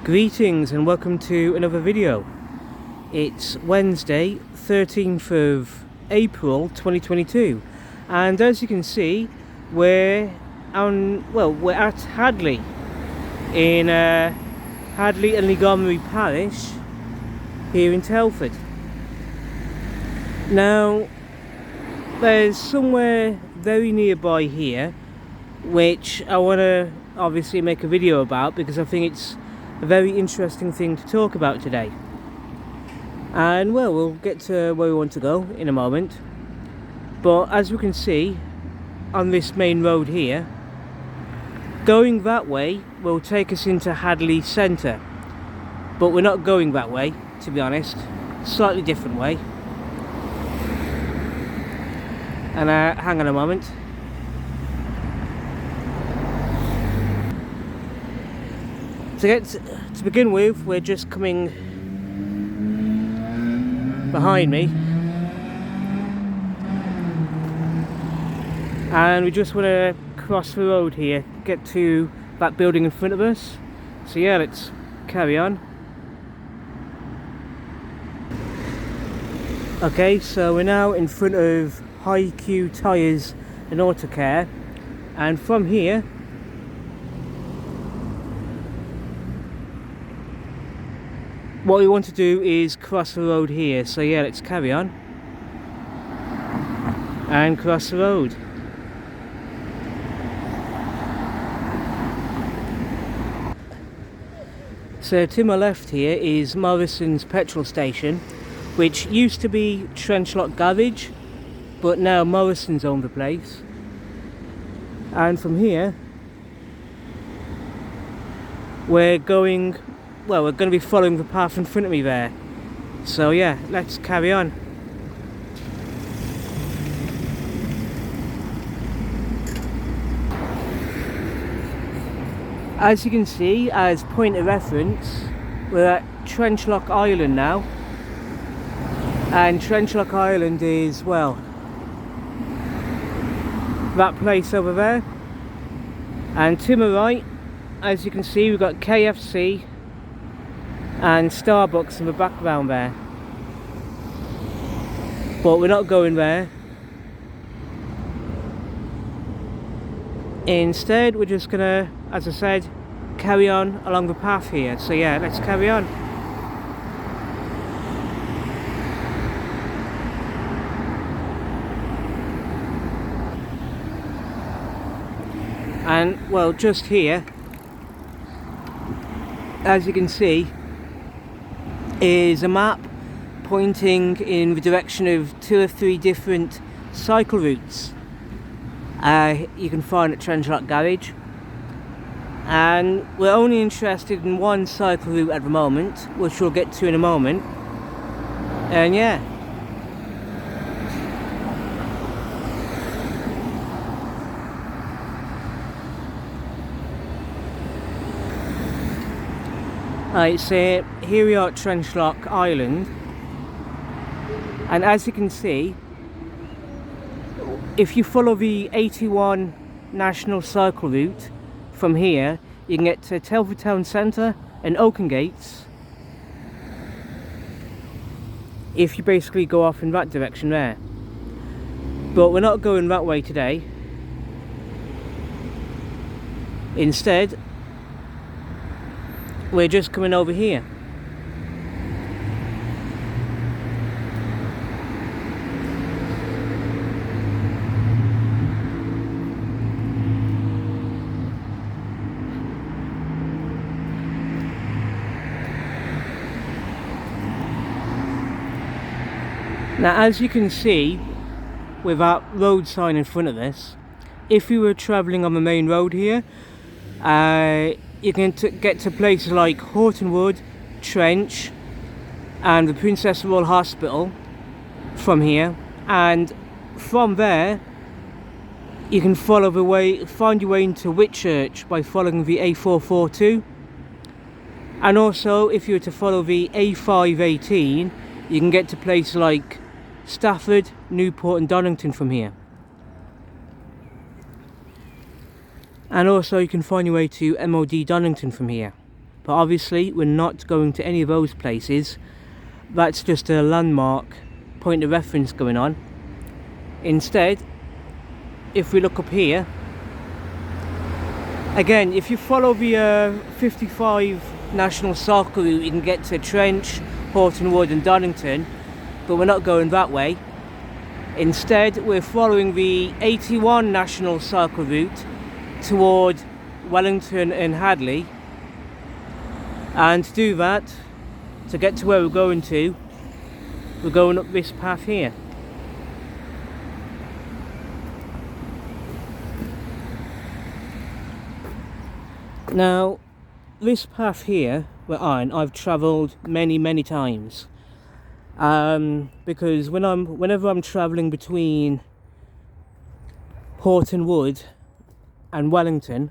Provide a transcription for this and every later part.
Greetings and welcome to another video. It's Wednesday, 13th of April 2022, and as you can see, we're at Hadley in Hadley and Montgomery Parish here in Telford. Now, there's somewhere very nearby here which I want to obviously make a video about because I think it's a very interesting thing to talk about today. And well, we'll get to where we want to go in a moment. But as we can see on this main road here, going that way will take us into Hadley Centre. But we're not going that way, to be honest. Slightly different way. And hang on a moment. To begin with, we're just coming behind me, and we just want to cross the road here, get to that building in front of us. So yeah, let's carry on. Okay, so we're now in front of High Q Tyres and Auto Care, and from here what we want to do is cross the road here. So yeah, let's carry on and cross the road. So to my left here is Morrison's petrol station, which used to be Trenchlock Garage, but now Morrison's own the place. And from here we're going to be following the path in front of me there. So yeah, let's carry on. As you can see, as point of reference, we're at Trenchlock Island now. And Trenchlock Island is, well, that place over there. And to my right, as you can see, we've got KFC and Starbucks in the background there, but we're not going there. Instead, we're just gonna, as I said, carry on along the path here. So yeah, let's carry on. And well, just here, as you can see, is a map pointing in the direction of 2 or 3 different cycle routes you can find at Trenchlock Garage, and we're only interested in one cycle route at the moment, which we'll get to in a moment. And yeah, right, so here we are at Trenchlock Island, and as you can see, if you follow the 81 National Cycle Route from here, you can get to Telford Town Centre and Oaken Gates if you basically go off in that direction there. But we're not going that way today. Instead, we're just coming over here. Now, as you can see with that road sign in front of us, if you were travelling on the main road here, you can get to places like Horton Wood, Trench and the Princess Royal Hospital from here, and from there you can find your way into Whitchurch by following the A442, and also if you were to follow the A518 you can get to places like Stafford, Newport and Donington from here. And also you can find your way to MOD Donington from here. but obviously we're not going to any of those places. That's just a landmark point of reference going on. Instead, if we look up here, again, if you follow the 55 national cycle route, you can get to Trench, Horton Wood and Donington, but we're not going that way. Instead, we're following the 81 national cycle route toward Wellington and Hadley, and to do that, to get to where we're going to, we're going up this path here. Now, this path here we're on, I've travelled many times, because whenever I'm travelling between Horton Wood and Wellington,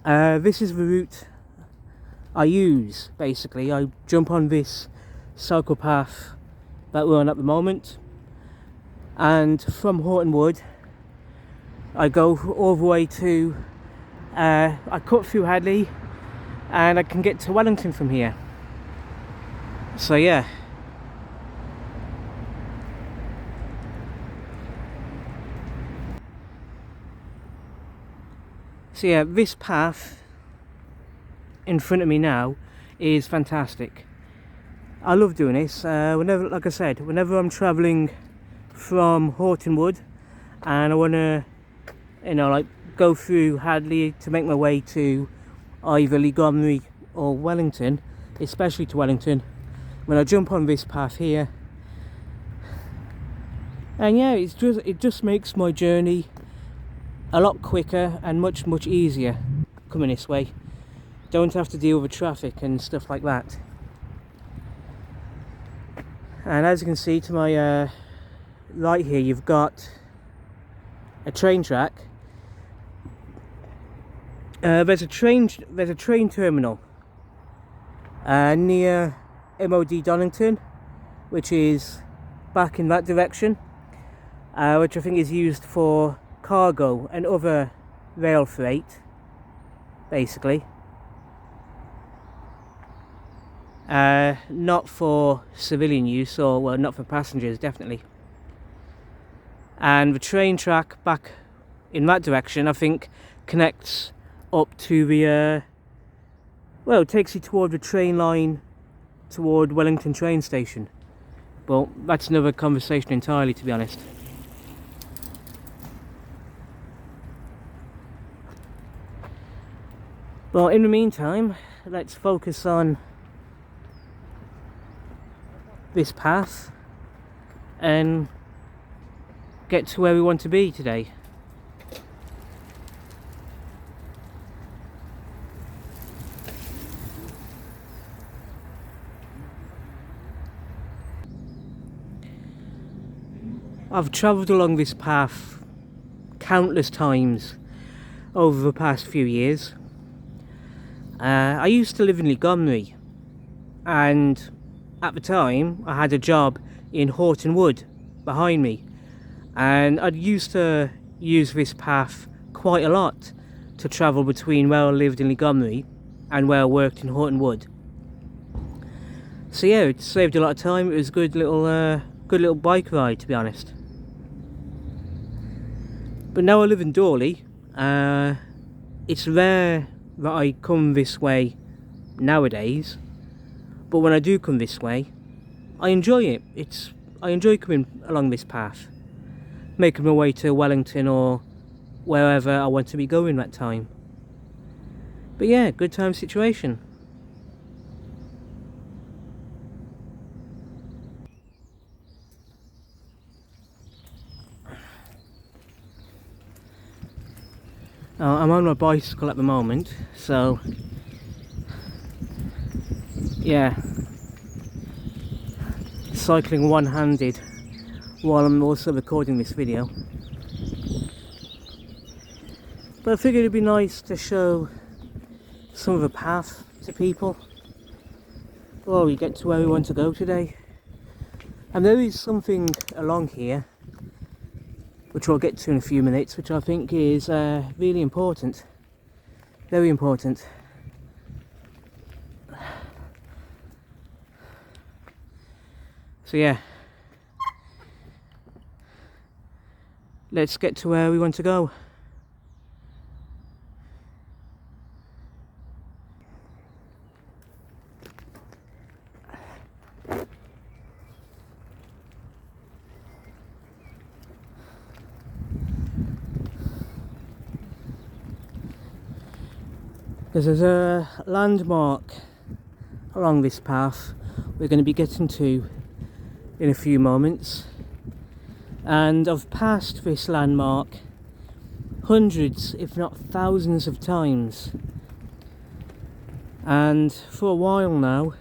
this is the route I use. Basically, I jump on this cycle path that we're on at the moment, and from Horton Wood I go all the way to I cut through Hadley, and I can get to Wellington from here. So yeah. So yeah, this path in front of me now is fantastic. I love doing this. Whenever, like I said, whenever I'm travelling from Horton Wood and I want to, like, go through Hadley to make my way to either Montgomery or Wellington, especially to Wellington, when I jump on this path here, and yeah, it just makes my journey a lot quicker and much easier coming this way. Don't have to deal with traffic and stuff like that. And as you can see to my right here, you've got a train track. There's a train terminal near MOD Donington, which is back in that direction, which I think is used for cargo and other rail freight, basically. Not for civilian use, or well, not for passengers, definitely. And the train track back in that direction, I think, connects up to the well, it takes you toward the train line toward Wellington train station, but that's another conversation entirely, to be honest. Well, in the meantime, let's focus on this path and get to where we want to be today. I've travelled along this path countless times over the past few years. I used to live in Montgomery, and at the time I had a job in Horton Wood behind me, and I'd used to use this path quite a lot to travel between where I lived in Montgomery and where I worked in Horton Wood. So yeah, it saved a lot of time. It was a good little bike ride, to be honest. But now I live in Dorley. It's rare that I come this way nowadays, but when I do come this way, I enjoy it. I enjoy coming along this path, making my way to Wellington or wherever I want to be going that time. But yeah, good time situation. I'm on my bicycle at the moment, so yeah, cycling one-handed while I'm also recording this video. But I figured it'd be nice to show some of the path to people while we get to where we want to go today. And there is something along here which we'll get to in a few minutes, which I think is really important, very important. So yeah, let's get to where we want to go. There's a landmark along this path we're going to be getting to in a few moments, and I've passed this landmark hundreds if not thousands of times, and for a while now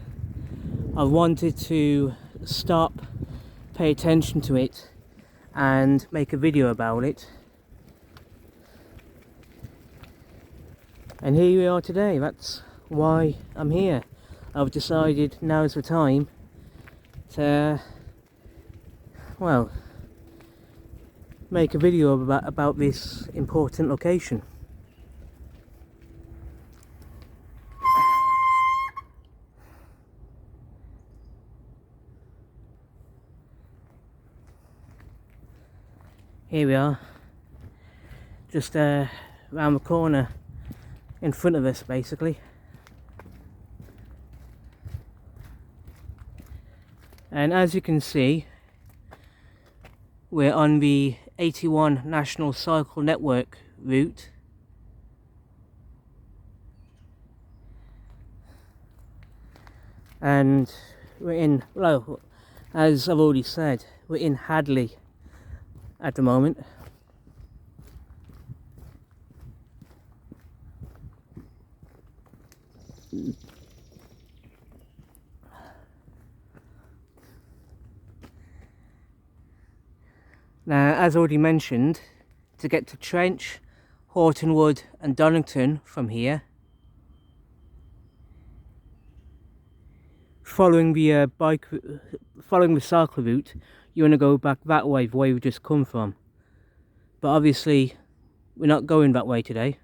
I've wanted to stop, pay attention to it and make a video about it. And here we are today. That's why I'm here. I've decided now's the time to, well, make a video about this important location. Here we are, just around the corner in front of us basically. And as you can see, we're on the 81 National Cycle Network route. And we're in, well, as I've already said, we're in Hadley at the moment. Now, as already mentioned, to get to Trench, Hortonwood and Donington from here, following the cycle route, you want to go back that way, the way we've just come from. But obviously, we're not going that way today.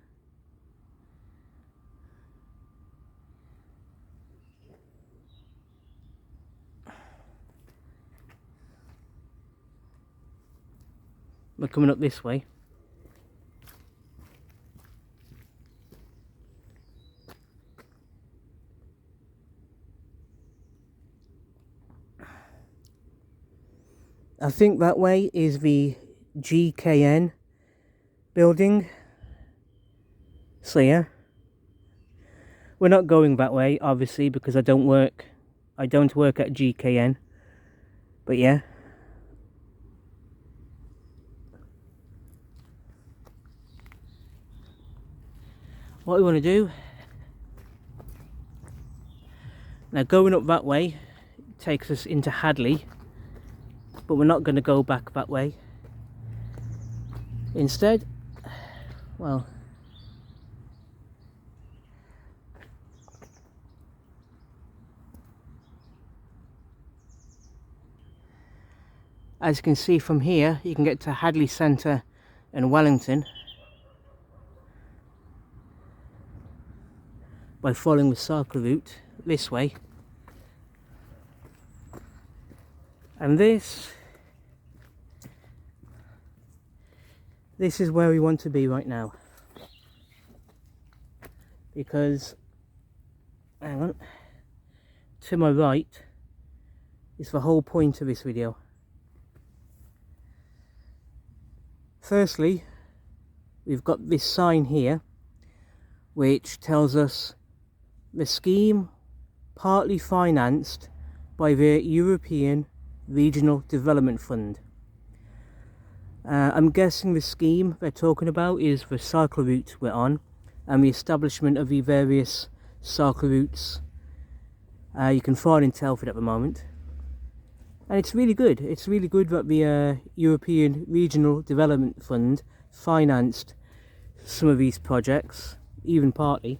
We're coming up this way. I think that way is the GKN building. So yeah, we're not going that way obviously because I don't work at GKN, but yeah. What we want to do now, going up that way takes us into Hadley, but we're not going to go back that way. Instead, well, as you can see from here, you can get to Hadley Centre and Wellington by following the cycle route this way. And this is where we want to be right now, because, hang on, to my right is the whole point of this video. Firstly, we've got this sign here which tells us the scheme partly financed by the European Regional Development Fund. I'm guessing the scheme they're talking about is the cycle route we're on and the establishment of the various cycle routes you can find in Telford at the moment. And it's really good. It's really good that the European Regional Development Fund financed some of these projects, even partly.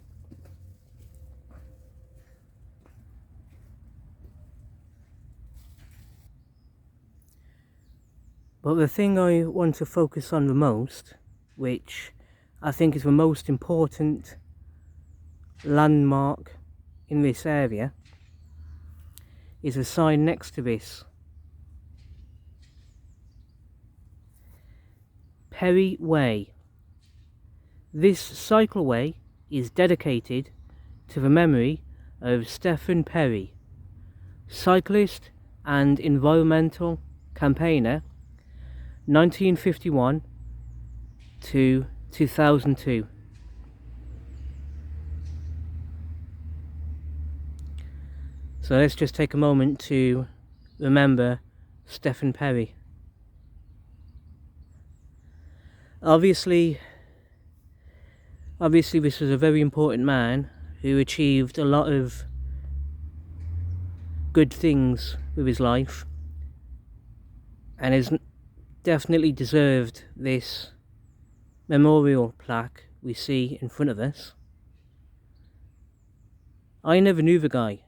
But the thing I want to focus on the most, which I think is the most important landmark in this area, is a sign next to this Perry Way. This cycleway is dedicated to the memory of Stephen Perry, cyclist and environmental campaigner, 1951 to 2002. So let's just take a moment to remember Stephen Perry. Obviously this was a very important man who achieved a lot of good things with his life, and has definitely deserved this memorial plaque we see in front of us. I never knew the guy.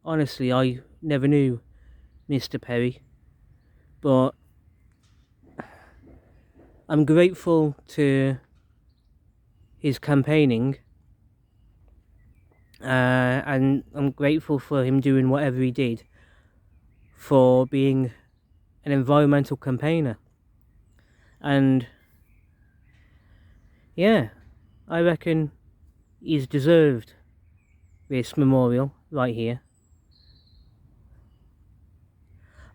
Honestly, I never knew Mr. Perry, but I'm grateful to his campaigning, and I'm grateful for him doing whatever he did for being an environmental campaigner. And yeah, I reckon he's deserved this memorial right here.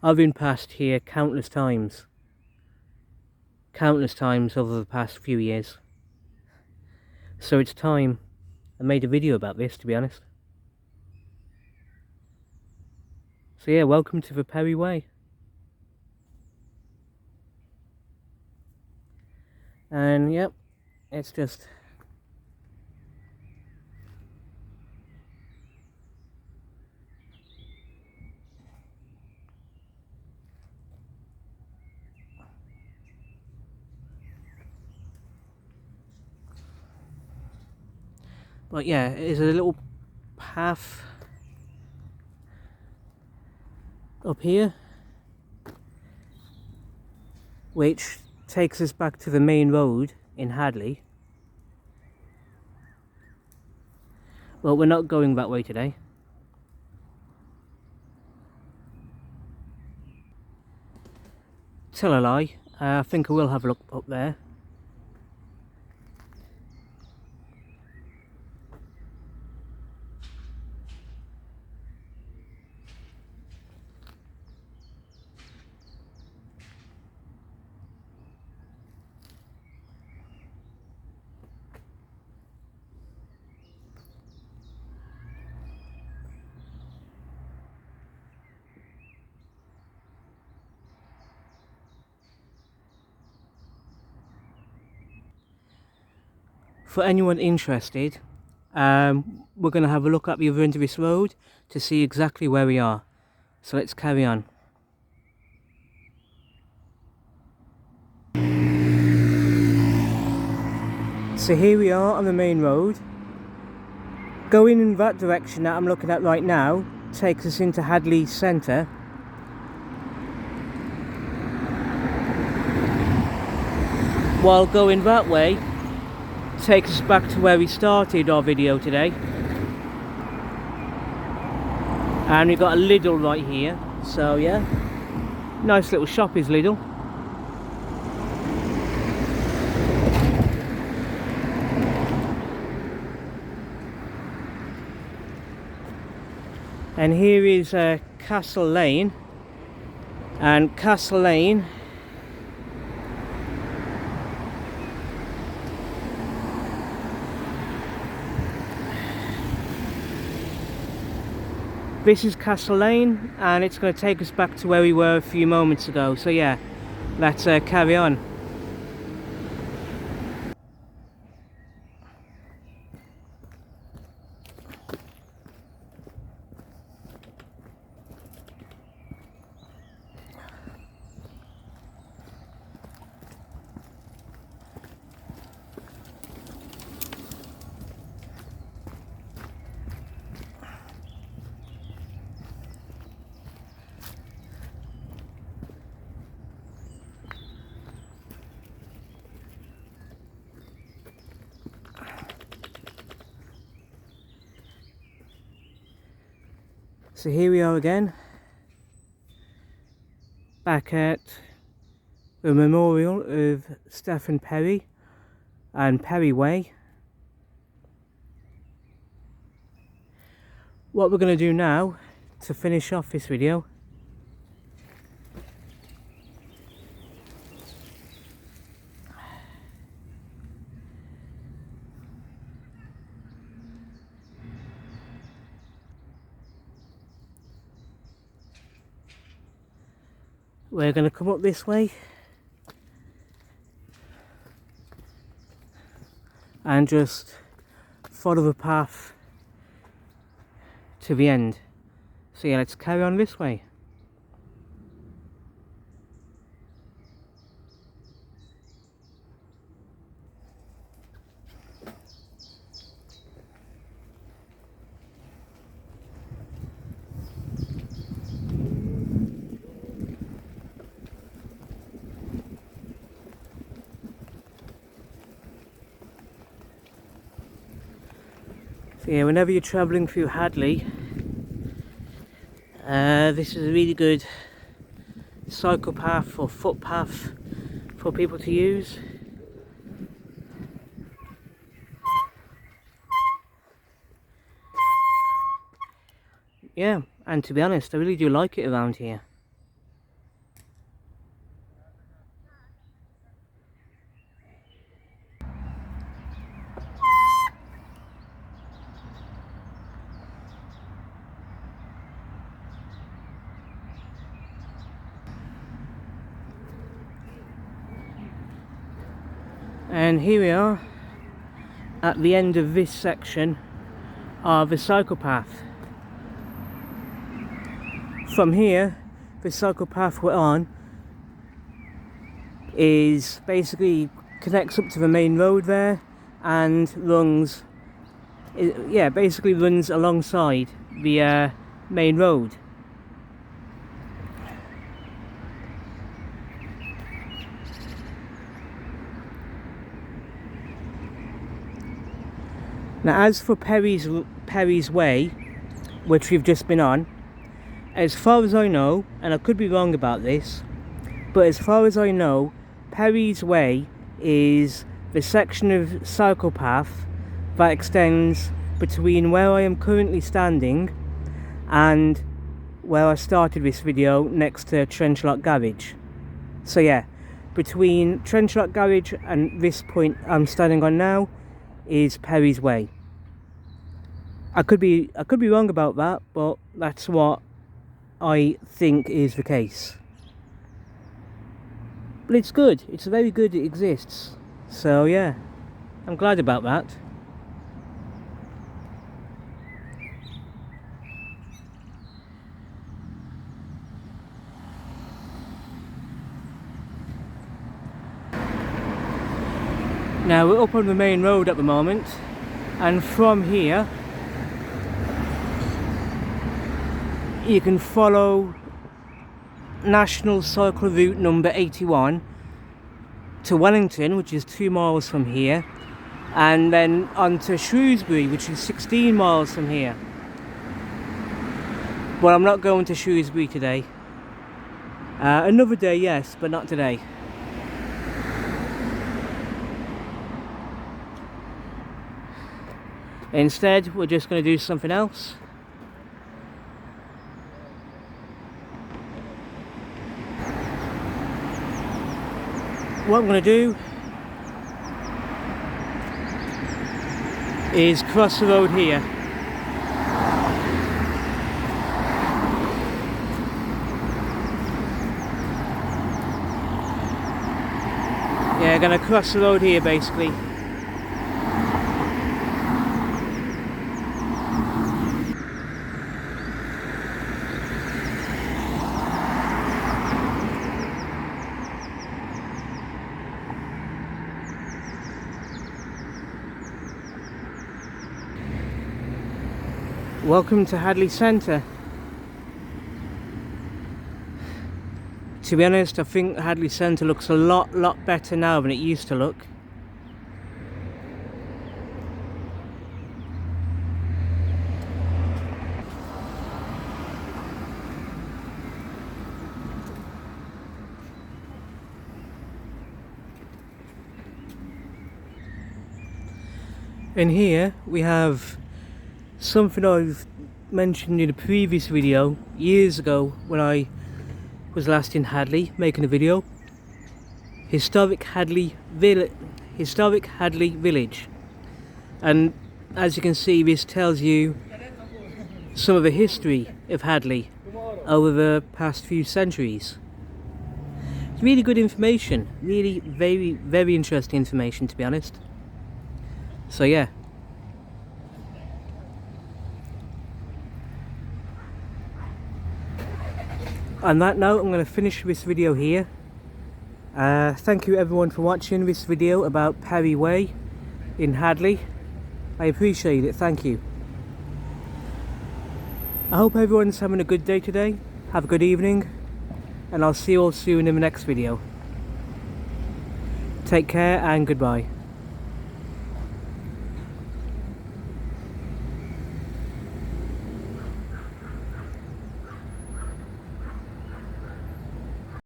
I've been past here countless times over the past few years, so it's time I made a video about this, to be honest. So yeah, welcome to the Perry Way. And yep, it's just but yeah, it is a little path up here which takes us back to the main road in Hadley. Well, we're not going that way today. Tell a lie, I think I will have a look up there. For anyone interested, we're going to have a look at the other end of this road to see exactly where we are. So let's carry on. So here we are on the main road. Going in that direction that I'm looking at right now takes us into Hadley Centre. While going that way takes us back to where we started our video today. And we've got a Lidl right here, so yeah, nice little shop is Lidl. And here is Castle Lane, and Castle Lane this is Castle Lane, and it's going to take us back to where we were a few moments ago. So yeah, let's carry on. So here we are again, back at the memorial of Stephen Perry and Perry Way. What we're going to do now to finish off this video we're going to come up this way and just follow the path to the end. So yeah, let's carry on this way. So yeah, whenever you're travelling through Hadley, this is a really good cycle path or footpath for people to use. Yeah, and to be honest, I really do like it around here. And here we are at the end of this section of the cycle path. From here, the cycle path we're on is basically connects up to the main road there and runs, yeah, basically runs alongside the main road. Now as for Perry's Way, which we've just been on, as far as I know, and I could be wrong about this, but as far as I know, Perry's Way is the section of cycle path that extends between where I am currently standing and where I started this video, next to Trenchlock Garage. So yeah, between Trenchlock Garage and this point I'm standing on now is Perry's Way. I could be wrong about that, but that's what I think is the case. But it's good, it's very good it exists. So yeah, I'm glad about that. Now we're up on the main road at the moment, and from here you can follow National Cycle Route number 81 to Wellington, which is 2 miles from here, and then on to Shrewsbury, which is 16 miles from here. But I'm not going to Shrewsbury today. Another day, yes, but not today. Instead, we're just going to do something else. What I'm going to do is cross the road here. Yeah, I'm going to cross the road here basically. Welcome to Hadley Centre. To be honest, I think Hadley Centre looks a lot better now than it used to look. And here we have something I've mentioned in a previous video years ago when I was last in Hadley making a video. Historic Hadley Village. And as you can see, this tells you some of the history of Hadley over the past few centuries. It's really good information, really very interesting information, to be honest. So yeah. On that note, I'm going to finish this video here. Thank you everyone for watching this video about Perry Way in Hadley. I appreciate it, thank you. I hope everyone's having a good day today. Have a good evening, and I'll see you all soon in the next video. Take care and goodbye.